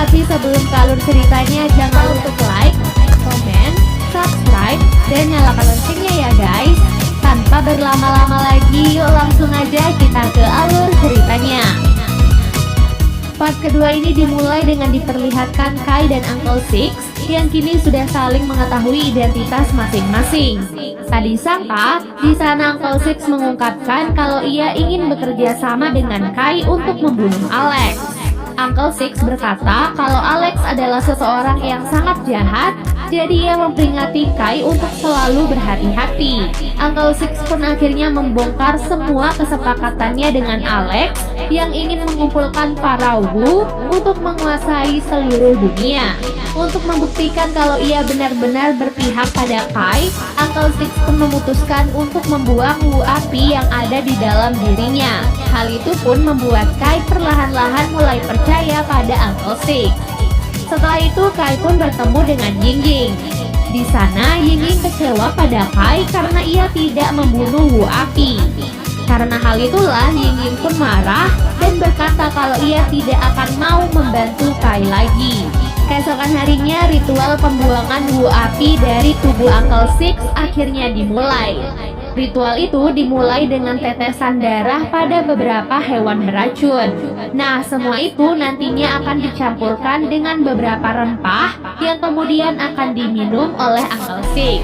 Tapi sebelum ke alur ceritanya, jangan lupa untuk like, komen, subscribe, dan nyalakan loncengnya ya guys. Tanpa berlama-lama lagi, yuk langsung aja kita ke alur ceritanya. Part kedua ini dimulai dengan diperlihatkan Kai dan Uncle Six yang kini sudah saling mengetahui identitas masing-masing. Tadi sangka, di sana Uncle Six mengungkapkan kalau ia ingin bekerja sama dengan Kai untuk membunuh Alex. Uncle Six berkata kalau Alex adalah seseorang yang sangat jahat, jadi ia memperingatkan Kai untuk selalu berhati-hati. Uncle Six pun akhirnya membongkar semua kesepakatannya dengan Alex yang ingin mengumpulkan para Wu untuk menguasai seluruh dunia. Untuk membuktikan kalau ia benar-benar berpihak pada Kai, Uncle Six pun memutuskan untuk membuang Wu api yang ada di dalam dirinya. Hal itu pun membuat Kai perlahan-lahan mulai percaya pada Uncle Six. Setelah itu Kai pun bertemu dengan Ying-Ying. Di sana Ying-Ying kecewa pada Kai karena ia tidak membunuh Wu api. Karena hal itulah Ying-Ying pun marah dan berkata kalau ia tidak akan mau membantu Kai lagi. Keesokan harinya ritual pembuangan Wu api dari tubuh Uncle Six akhirnya dimulai. Ritual itu dimulai dengan tetesan darah pada beberapa hewan beracun. Nah, semua itu nantinya akan dicampurkan dengan beberapa rempah yang kemudian akan diminum oleh Uncle Six.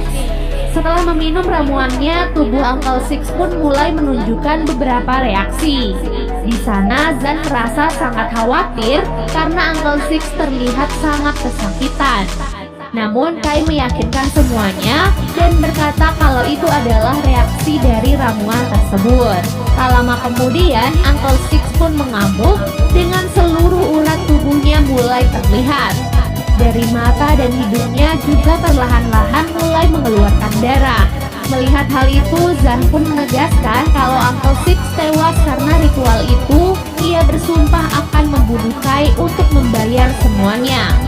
Setelah meminum ramuannya, tubuh Uncle Six pun mulai menunjukkan beberapa reaksi. Di sana Zan merasa sangat khawatir karena Uncle Six terlihat sangat kesakitan. Namun Kai meyakinkan semuanya dan berkata kalau itu adalah reaksi dari ramuan tersebut. Tak lama kemudian Uncle Six pun mengamuk dengan seluruh urat tubuhnya mulai terlihat. Dari mata dan hidungnya juga perlahan-lahan mulai mengeluarkan darah. Melihat hal itu, Zan pun menegaskan kalau Uncle Six tewas karena ritual itu. Ia bersumpah akan membunuh Kai untuk membayar semuanya.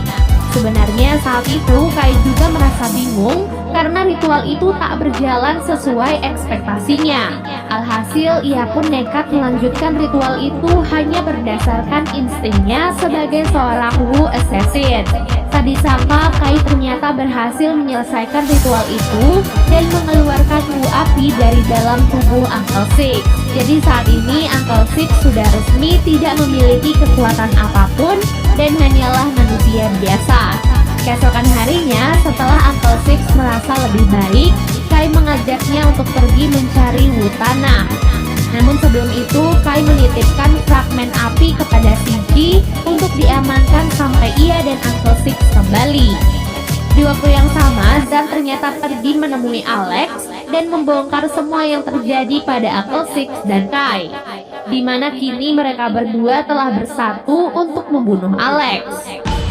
Sebenarnya saat itu Kai juga merasa bingung karena ritual itu tak berjalan sesuai ekspektasinya. Alhasil ia pun nekat melanjutkan ritual itu hanya berdasarkan instingnya sebagai seorang Wu assassin. Tak disangka Kai ternyata berhasil menyelesaikan ritual itu dan mengeluarkan Wu api dari dalam tubuh Uncle Six. Jadi saat ini Uncle Six sudah resmi tidak memiliki kekuatan apapun dan hanyalah manusia biasa. Keesokan harinya, setelah Uncle Six merasa lebih baik, Kai mengajaknya untuk pergi mencari Wu tanah. Namun sebelum itu, Kai menitipkan fragmen api kepada Shinji untuk diamankan sampai ia dan Uncle Six kembali. Di waktu yang sama, Zan ternyata pergi menemui Alex dan membongkar semua yang terjadi pada Uncle Six dan Kai, di mana kini mereka berdua telah bersatu untuk membunuh Alex.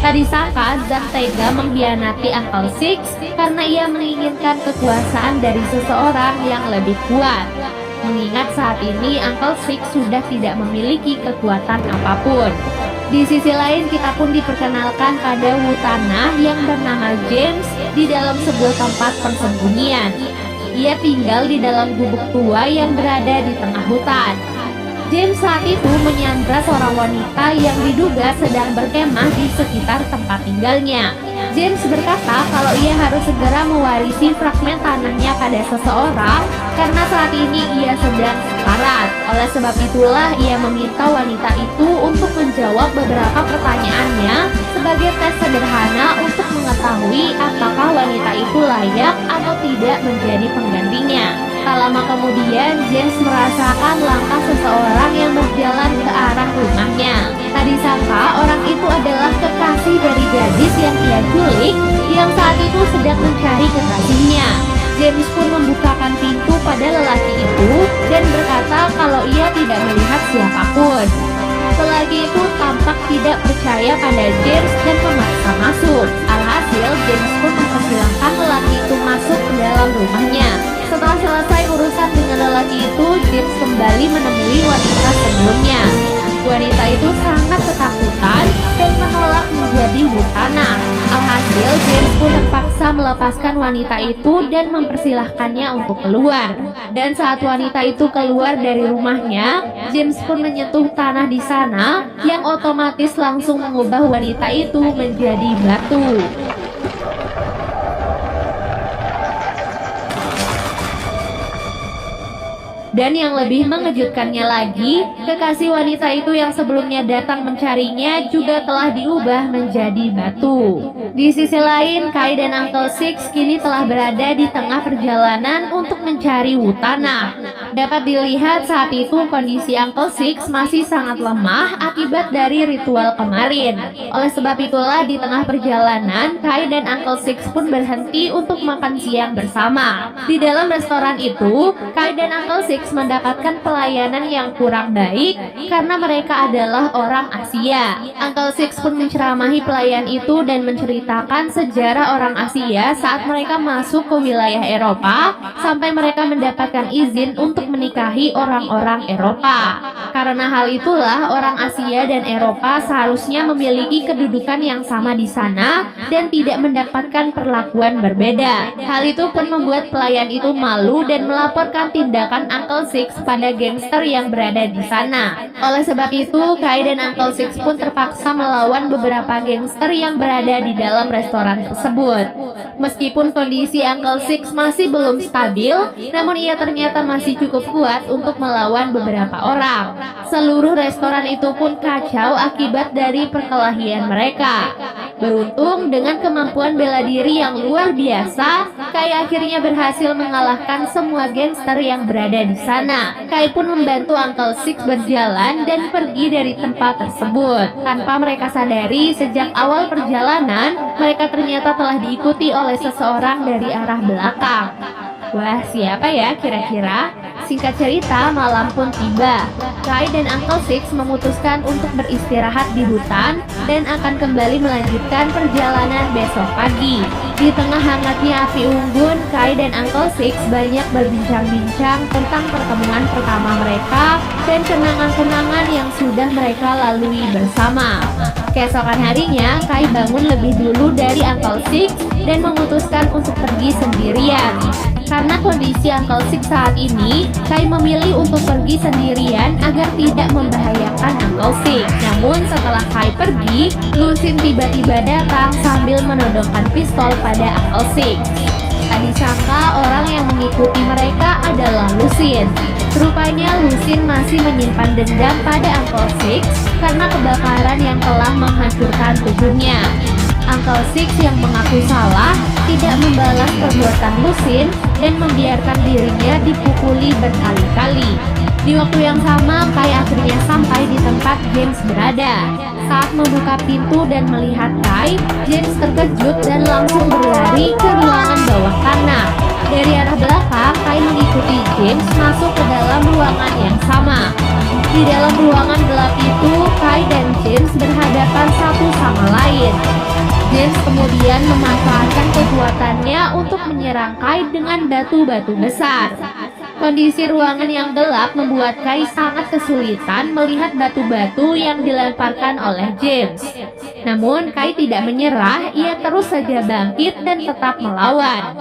Tak disangka Zan tega mengkhianati Uncle Six karena ia menginginkan kekuasaan dari seseorang yang lebih kuat. Mengingat saat ini Uncle Six sudah tidak memiliki kekuatan apapun. Di sisi lain kita pun diperkenalkan pada Wu tanah yang bernama James di dalam sebuah tempat persembunyian. Ia tinggal di dalam gubuk tua yang berada di tengah hutan. James saat itu menyandra seorang wanita yang diduga sedang berkemah di sekitar tempat tinggalnya. James berkata kalau ia harus segera mewarisi fragmen tanahnya pada seseorang karena saat ini ia sedang sekarat. Oleh sebab itulah ia meminta wanita itu untuk menjawab beberapa pertanyaannya sebagai tes sederhana untuk mengetahui apakah wanita itu layak atau tidak menjadi penggantinya. Tak lama kemudian, James merasakan langkah seseorang yang berjalan ke arah rumahnya. Tak disangka orang itu adalah kekasih dari gadis yang ia culik, yang saat itu sedang mencari kekasihnya. James pun membukakan pintu pada lelaki itu dan berkata kalau ia tidak melihat siapapun. Lelaki itu tampak tidak percaya pada James dan memaksa masuk. Alhasil, James pun mempersilahkan lelaki itu masuk ke dalam rumahnya. Setelah selesai urusan dengan lelaki itu, James kembali menemui wanita sebelumnya. Wanita itu sangat ketakutan dan menolak menjadi Wu tanah. Alhasil, James pun terpaksa terpaksa melepaskan wanita itu dan mempersilahkannya untuk keluar. Dan saat wanita itu keluar dari rumahnya, James pun menyentuh tanah di sana yang otomatis langsung mengubah wanita itu menjadi batu. Dan yang lebih mengejutkannya lagi, kekasih wanita itu yang sebelumnya datang mencarinya juga telah diubah menjadi batu. Di sisi lain, Kai dan Uncle Six kini telah berada di tengah perjalanan untuk mencari Wutana. Dapat dilihat saat itu kondisi Uncle Six masih sangat lemah akibat dari ritual kemarin. Oleh sebab itulah di tengah perjalanan, Kai dan Uncle Six pun berhenti untuk makan siang bersama. Di dalam restoran itu, Kai dan Uncle Six mendapatkan pelayanan yang kurang baik karena mereka adalah orang Asia. Uncle Six pun menceramahi pelayan itu dan menceritakan sejarah orang Asia saat mereka masuk ke wilayah Eropa sampai mereka mendapatkan izin untuk menikahi orang-orang Eropa. Karena hal itulah orang Asia dan Eropa seharusnya memiliki kedudukan yang sama di sana dan tidak mendapatkan perlakuan berbeda. Hal itu pun membuat pelayan itu malu dan melaporkan tindakan Uncle Six pada gangster yang berada di sana. Oleh sebab itu, Kai dan Uncle Six pun terpaksa melawan beberapa gangster yang berada di dalam restoran tersebut. Meskipun kondisi Uncle Six masih belum stabil, namun ia ternyata masih cukup kuat untuk melawan beberapa orang. Seluruh restoran itu pun kacau akibat dari perkelahian mereka. Beruntung dengan kemampuan bela diri yang luar biasa, Kai akhirnya berhasil mengalahkan semua gangster yang berada di sana. Kai pun membantu Uncle Six berjalan dan pergi dari tempat tersebut. Tanpa mereka sadari, sejak awal perjalanan, mereka ternyata telah diikuti oleh seseorang dari arah belakang. Wah, siapa ya kira-kira? Singkat cerita, malam pun tiba. Kai dan Uncle Six memutuskan untuk beristirahat di hutan dan akan kembali melanjutkan perjalanan besok pagi. Di tengah hangatnya api unggun, Kai dan Uncle Six banyak berbincang-bincang tentang pertemuan pertama mereka dan kenangan-kenangan yang sudah mereka lalui bersama. Keesokan harinya, Kai bangun lebih dulu dari Uncle Six dan memutuskan untuk pergi sendirian. Karena kondisi Uncle Six saat ini, Kai memilih untuk pergi sendirian agar tidak membahayakan Uncle Six. Namun setelah Kai pergi, Lucien tiba-tiba datang sambil menodongkan pistol pada Uncle Six. Tak disangka orang yang mengikuti mereka adalah Lucien. Rupanya Lucien masih menyimpan dendam pada Uncle Six karena kebakaran yang telah menghancurkan tubuhnya. Uncle Six yang mengaku salah tidak membalas perbuatan Lucien dan membiarkan dirinya dipukuli berkali-kali. Di waktu yang sama, Kai akhirnya sampai di tempat James berada. Saat membuka pintu dan melihat Kai, James terkejut dan langsung berlari ke ruangan bawah tanah. Dari arah belakang, Kai mengikuti James masuk ke dalam ruangan yang sama. Di dalam ruangan gelap itu, Kai dan James berhadapan satu sama lain. James kemudian memanfaatkan kekuatannya untuk menyerang Kai dengan batu-batu besar. Kondisi ruangan yang gelap membuat Kai sangat kesulitan melihat batu-batu yang dilemparkan oleh James. Namun Kai tidak menyerah, ia terus saja bangkit dan tetap melawan.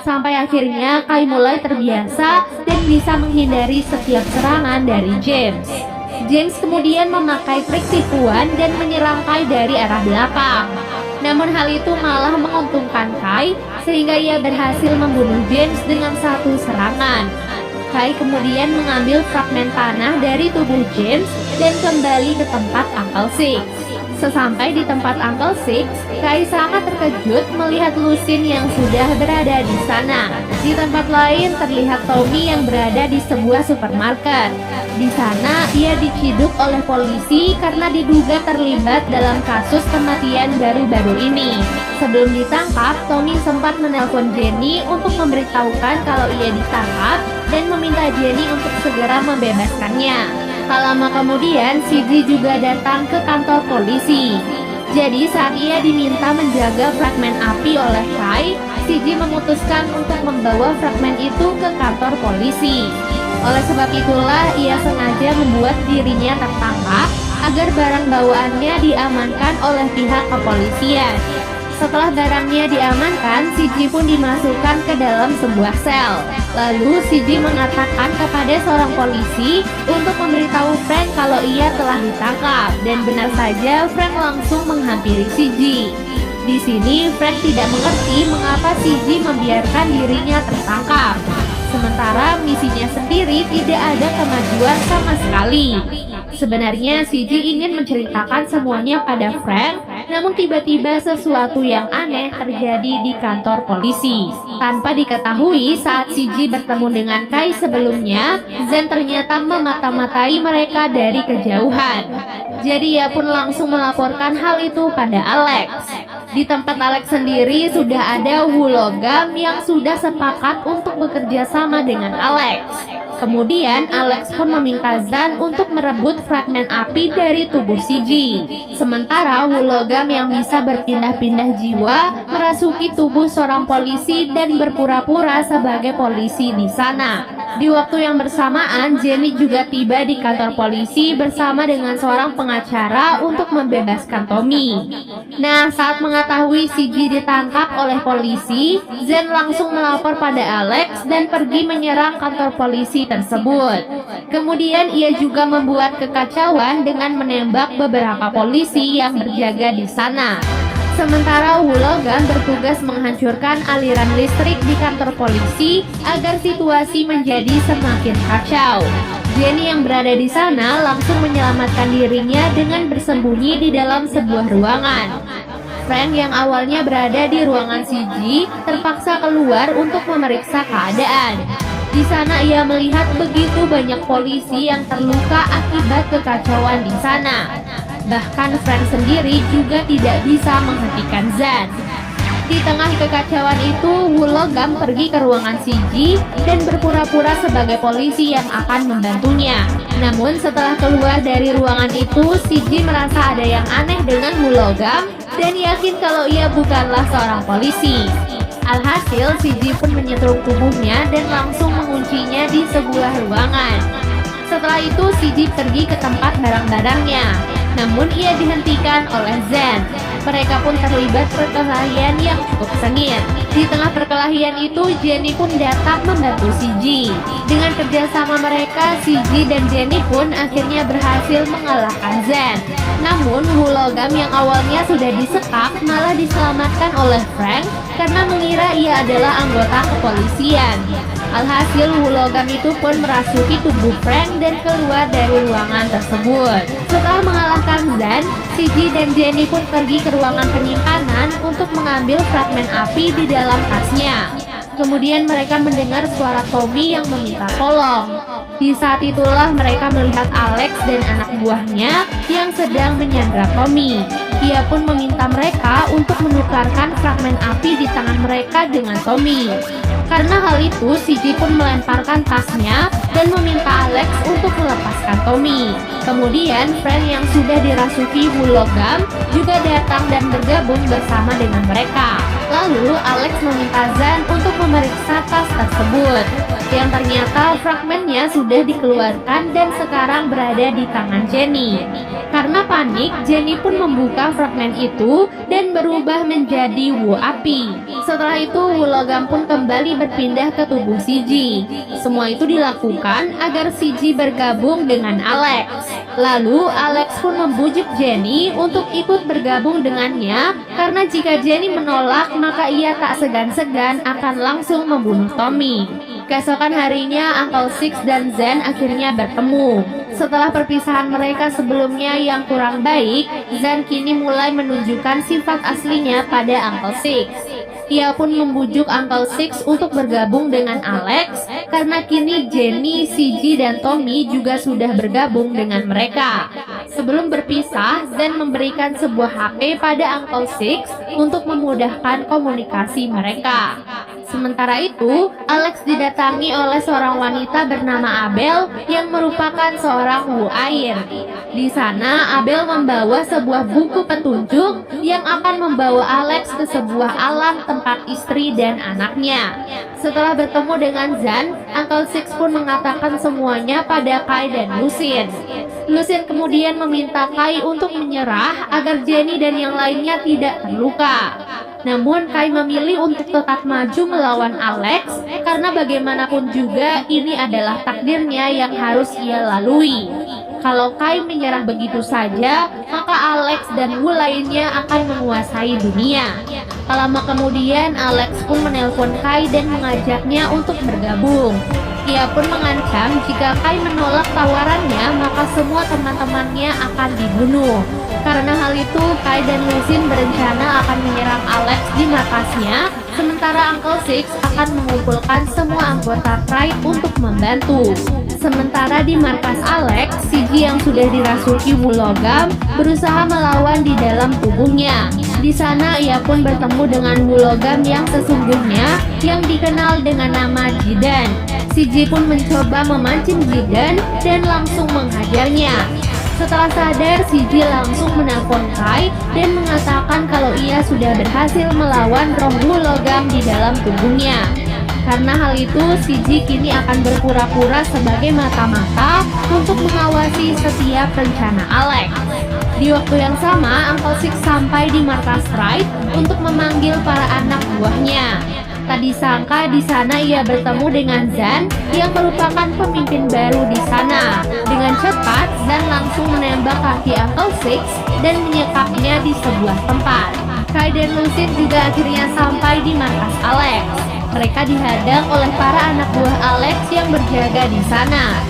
Sampai akhirnya Kai mulai terbiasa dan bisa menghindari setiap serangan dari James. James kemudian memakai trik tipuan dan menyerang Kai dari arah belakang. Namun hal itu malah menguntungkan Kai sehingga ia berhasil membunuh James dengan satu serangan. Kai kemudian mengambil fragmen tanah dari tubuh James dan kembali ke tempat Uncle Six. Sesampai di tempat Uncle Six, Kai sangat terkejut melihat Lucien yang sudah berada di sana. Di tempat lain terlihat Tommy yang berada di sebuah supermarket. Di sana ia diciduk oleh polisi karena diduga terlibat dalam kasus kematian baru-baru ini. Sebelum ditangkap, Tommy sempat menelpon Jenny untuk memberitahukan kalau ia ditangkap dan meminta Jenny untuk segera membebaskannya. Tak lama kemudian, CG juga datang ke kantor polisi. Jadi saat ia diminta menjaga fragmen api oleh Kai, CG memutuskan untuk membawa fragmen itu ke kantor polisi. Oleh sebab itulah ia sengaja membuat dirinya tertangkap agar barang bawaannya diamankan oleh pihak kepolisian. Setelah barangnya diamankan, CJ pun dimasukkan ke dalam sebuah sel. Lalu CJ mengatakan kepada seorang polisi untuk memberitahu Frank kalau ia telah ditangkap. Dan benar saja, Frank langsung menghampiri CJ. Di sini Frank tidak mengerti mengapa CJ membiarkan dirinya tertangkap. Sementara misinya sendiri tidak ada kemajuan sama sekali. Sebenarnya CJ ingin menceritakan semuanya pada Frank, namun tiba-tiba sesuatu yang aneh terjadi di kantor polisi. Tanpa diketahui, saat CJ bertemu dengan Kai sebelumnya, Zen ternyata memata-matai mereka dari kejauhan. Jadi ia pun langsung melaporkan hal itu pada Alex. Di tempat Alex sendiri sudah ada Wulogam yang sudah sepakat untuk bekerja sama dengan Alex. Kemudian Alex pun meminta Zan untuk merebut fragmen api dari tubuh CJ. Sementara Wulogam yang bisa berpindah-pindah jiwa merasuki tubuh seorang polisi dan berpura-pura sebagai polisi di sana. Di waktu yang bersamaan, Jenny juga tiba di kantor polisi bersama dengan seorang pengacara untuk membebaskan Tommy. Nah, saat mengetahui CJ ditangkap oleh polisi, Zen langsung melapor pada Alex dan pergi menyerang kantor polisi tersebut. Kemudian ia juga membuat kekacauan dengan menembak beberapa polisi yang berjaga di sana. Sementara Wulogam bertugas menghancurkan aliran listrik di kantor polisi agar situasi menjadi semakin kacau. Jenny yang berada di sana langsung menyelamatkan dirinya dengan bersembunyi di dalam sebuah ruangan. Frank yang awalnya berada di ruangan CJ terpaksa keluar untuk memeriksa keadaan. Di sana ia melihat begitu banyak polisi yang terluka akibat kekacauan di sana. Bahkan Frank sendiri juga tidak bisa menghentikan Zan. Di tengah kekacauan itu, Wulogam pergi ke ruangan CJ dan berpura-pura sebagai polisi yang akan membantunya. Namun setelah keluar dari ruangan itu, CJ merasa ada yang aneh dengan Wulogam dan yakin kalau ia bukanlah seorang polisi. Alhasil, CJ pun menyetrum tubuhnya dan langsung menguncinya di sebuah ruangan. Setelah itu, CJ pergi ke tempat barang-barangnya. Namun ia dihentikan oleh Zen. Mereka pun terlibat perkelahian yang cukup sengit. Di tengah perkelahian itu, Jenny pun datang membantu CJ. Dengan kerjasama mereka, CJ dan Jenny pun akhirnya berhasil mengalahkan Zen. Namun Wulogam yang awalnya sudah disekap malah diselamatkan oleh Frank karena mengira ia adalah anggota kepolisian. Alhasil Wulogam itu pun merasuki tubuh Frank dan keluar dari ruangan tersebut. Setelah mengalahkan Zan, CJ dan Jenny pun pergi ke ruangan penyimpanan untuk mengambil fragmen api di dalam tasnya. Kemudian mereka mendengar suara Tommy yang meminta tolong. Di saat itulah mereka melihat Alex dan anak buahnya yang sedang menyandra Tommy. Ia pun meminta mereka untuk menukarkan fragmen api di tangan mereka dengan Tommy. Karena hal itu, CJ pun melemparkan tasnya dan meminta Alex untuk melepaskan Tommy. Kemudian, Frank yang sudah dirasuki Wulogam juga datang dan bergabung bersama dengan mereka. Lalu, Alex meminta Zan untuk memeriksa tas tersebut, yang ternyata fragmennya sudah dikeluarkan dan sekarang berada di tangan Jenny. Karena panik, Jenny pun membuka fragmen itu dan berubah menjadi Wu api. Setelah itu, Wulogam pun kembali berpindah ke tubuh CJ. Semua itu dilakukan agar CJ bergabung dengan Alex. Lalu Alex pun membujuk Jenny untuk ikut bergabung dengannya karena jika Jenny menolak maka ia tak segan-segan akan langsung membunuh Tommy. Keesokan harinya Uncle Six dan Zen akhirnya bertemu. Setelah perpisahan mereka sebelumnya yang kurang baik, Zen kini mulai menunjukkan sifat aslinya pada Uncle Six. Ia pun membujuk Uncle Six untuk bergabung dengan Alex karena kini Jenny, CJ, dan Tommy juga sudah bergabung dengan mereka. Sebelum berpisah, Zen memberikan sebuah HP pada Uncle Six untuk memudahkan komunikasi mereka. Sementara itu, Alex didatangi oleh seorang wanita bernama Abel yang merupakan seorang Wu air. Di sana, Abel membawa sebuah buku petunjuk yang akan membawa Alex ke sebuah alam tempat istri dan anaknya. Setelah bertemu dengan Zan, Uncle Six pun mengatakan semuanya pada Kai dan Lucien. Lucien kemudian meminta Kai untuk menyerah agar Jenny dan yang lainnya tidak terluka. Namun Kai memilih untuk tetap maju melawan Alex karena bagaimanapun juga ini adalah takdirnya yang harus ia lalui. Kalau Kai menyerah begitu saja, maka Alex dan Wu lainnya akan menguasai dunia. Tak lama kemudian, Alex pun menelpon Kai dan mengajaknya untuk bergabung. Ia pun mengancam jika Kai menolak tawarannya, maka semua teman-temannya akan dibunuh. Karena hal itu, Kai dan Lusin berencana akan menyerang Alex di markasnya, sementara Uncle Six akan mengumpulkan semua anggota Pride untuk membantu. Sementara di markas Alex, Siji yang sudah dirasuki Wu logam berusaha melawan di dalam tubuhnya. Di sana ia pun bertemu dengan Wu logam yang sesungguhnya yang dikenal dengan nama Jidan. Siji pun mencoba memancing Jidan dan langsung menghajarnya. Setelah sadar, Siji langsung menelpon Kai dan mengatakan kalau ia sudah berhasil melawan roh Wu logam di dalam tubuhnya. Karena hal itu, Siji kini akan berpura-pura sebagai mata-mata untuk mengawasi setiap rencana Alex. Di waktu yang sama, Uncle Six sampai di markas Pride untuk memanggil para anak buahnya. Tak disangka di sana ia bertemu dengan Zan yang merupakan pemimpin baru di sana. Dengan cepat, Zan langsung menembak kaki Uncle Six dan menyekapnya di sebuah tempat. Kai dan Lusin juga akhirnya sampai di markas Alex. Mereka dihadang oleh para anak buah Alex yang berjaga di sana.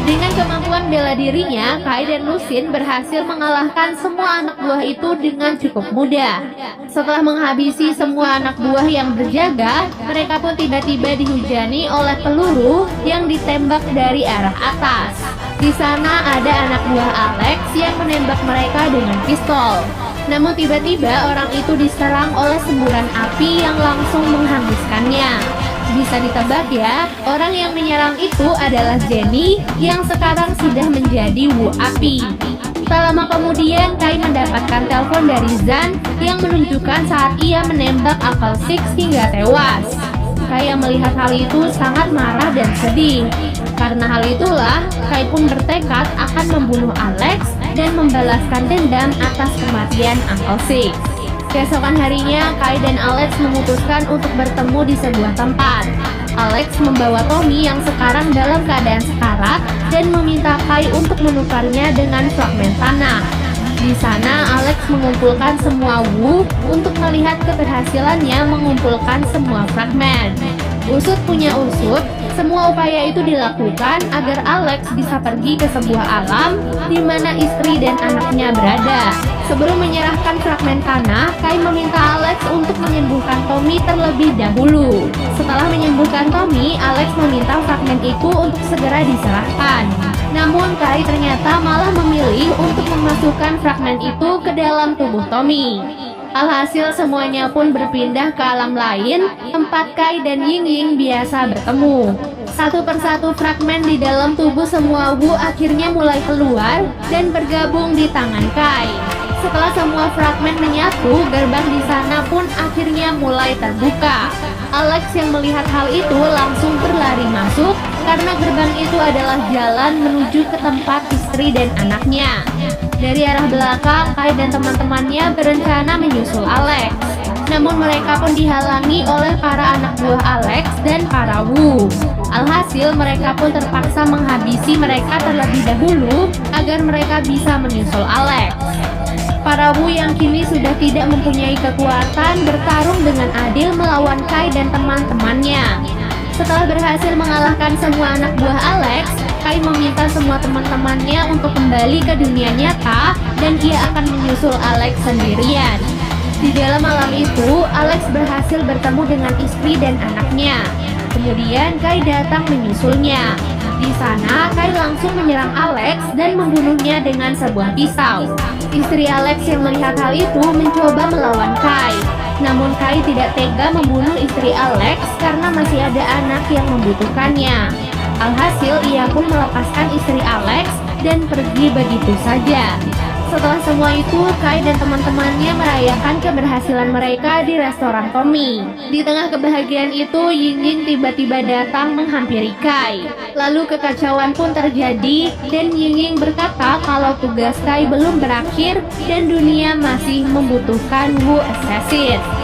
Dengan kemampuan bela dirinya, Kai dan Lusin berhasil mengalahkan semua anak buah itu dengan cukup mudah. Setelah menghabisi semua anak buah yang berjaga, mereka pun tiba-tiba dihujani oleh peluru yang ditembak dari arah atas. Di sana ada anak buah Alex yang menembak mereka dengan pistol. Namun tiba-tiba orang itu diserang oleh semburan api yang langsung menghanguskannya. Bisa ditebak ya, orang yang menyerang itu adalah Jenny yang sekarang sudah menjadi Wu Api. Tak lama kemudian, Kai mendapatkan telepon dari Zan yang menunjukkan saat ia menembak Uncle Six hingga tewas. Kai yang melihat hal itu sangat marah dan sedih. Karena hal itulah, Kai pun bertekad akan membunuh Alex dan membalaskan dendam atas kematian Uncle Six. Keesokan harinya, Kai dan Alex memutuskan untuk bertemu di sebuah tempat. Alex membawa Tommy yang sekarang dalam keadaan sekarat dan meminta Kai untuk menukarnya dengan fragmen tanah. Di sana, Alex mengumpulkan semua Wu untuk melihat keberhasilannya mengumpulkan semua fragmen. Usut punya usut, semua upaya itu dilakukan agar Alex bisa pergi ke sebuah alam di mana istri dan anaknya berada. Sebelum menyerahkan fragmen tanah, Kai meminta Alex untuk menyembuhkan Tommy terlebih dahulu. Setelah menyembuhkan Tommy, Alex meminta fragmen itu untuk segera diserahkan. Namun Kai ternyata malah memilih untuk memasukkan fragmen itu ke dalam tubuh Tommy. Alhasil semuanya pun berpindah ke alam lain, tempat Kai dan Ying Ying biasa bertemu. Satu persatu fragmen di dalam tubuh semua Wu akhirnya mulai keluar dan bergabung di tangan Kai. Setelah semua fragmen menyatu, gerbang di sana pun akhirnya mulai terbuka. Alex yang melihat hal itu langsung berlari masuk karena gerbang itu adalah jalan menuju ke tempat istri dan anaknya. Dari arah belakang, Kai dan teman-temannya berencana menyusul Alex. Namun mereka pun dihalangi oleh para anak buah Alex dan para Wu. Alhasil mereka pun terpaksa menghabisi mereka terlebih dahulu agar mereka bisa menyusul Alex. Para Wu yang kini sudah tidak mempunyai kekuatan bertarung dengan adil melawan Kai dan teman-temannya. Setelah berhasil mengalahkan semua anak buah Alex, Kai meminta semua teman-temannya untuk kembali ke dunia nyata dan ia akan menyusul Alex sendirian. Di dalam malam itu, Alex berhasil bertemu dengan istri dan anaknya. Kemudian Kai datang menyusulnya. Di sana, Kai langsung menyerang Alex dan membunuhnya dengan sebuah pisau. Istri Alex yang melihat hal itu mencoba melawan Kai. Namun Kai tidak tega membunuh istri Alex karena masih ada anak yang membutuhkannya. Alhasil ia pun melepaskan istri Alex dan pergi begitu saja. Setelah semua itu, Kai dan teman-temannya merayakan keberhasilan mereka di restoran Tommy. Di tengah kebahagiaan itu, Ying Ying tiba-tiba datang menghampiri Kai. Lalu kekacauan pun terjadi dan Ying Ying berkata kalau tugas Kai belum berakhir dan dunia masih membutuhkan Wu Assassin.